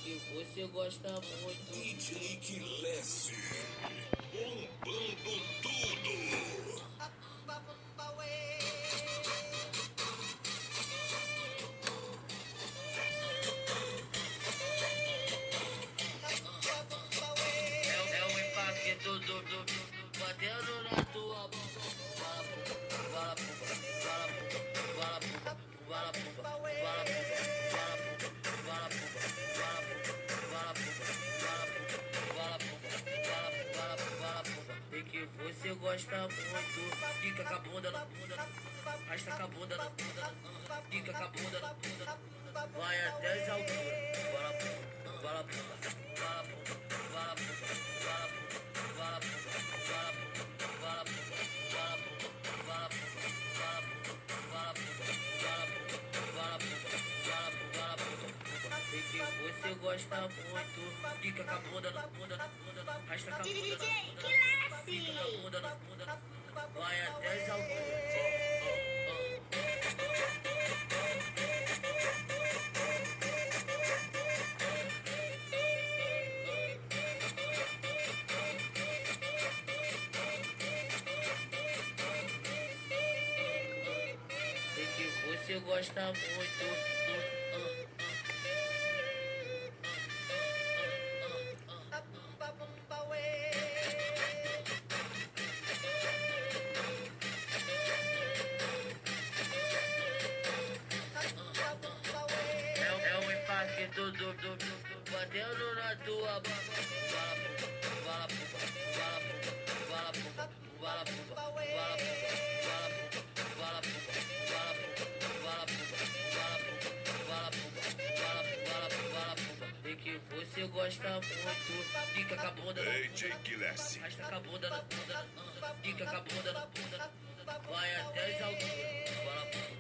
que você gosta muito. DJ Kilesse, bombando tudo. É o impacto do batendo na tua boca. Fala pupa, fala pupa, fala pupa, fala pupa, fala pupa, fala pupa, fala pupa, fala pupa, fala pupa, fala pupa, fala pupa, fala pupa. E que você gosta muito. Fica com a bunda na bunda, arrasta com a bunda na bunda, fica com a bunda na bunda, vai até as alturas. Fala pupa, fala pupa, fala pupa, fala pupa, fala pupa, fala pupa, fala pupa, fala pupa, fala pupa, fala pupa, fala pupa, fala pupa, fala pupa, fala pupa, fala pupa, fala pupa. E que você gosta muito. Fica com a bunda na bunda, arrasta com a bunda na bunda, fica com a bunda na bunda, vai até as alturas. E que você gosta muito. É o impacto do batendo na tua boca. Fala pupa, fala pupa, fala pupa, fala pupa, fala pupa, fala pupa, fala pupa, fala pupa, fala pupa, fala pupa, fala pupa, fala pupa, fala pupa. E que você gosta muito. Fica com a bunda na DJ Kilesse, arrasta com a bunda na bunda, fica com a bunda na bunda, vai até as alturas. Fala pupa.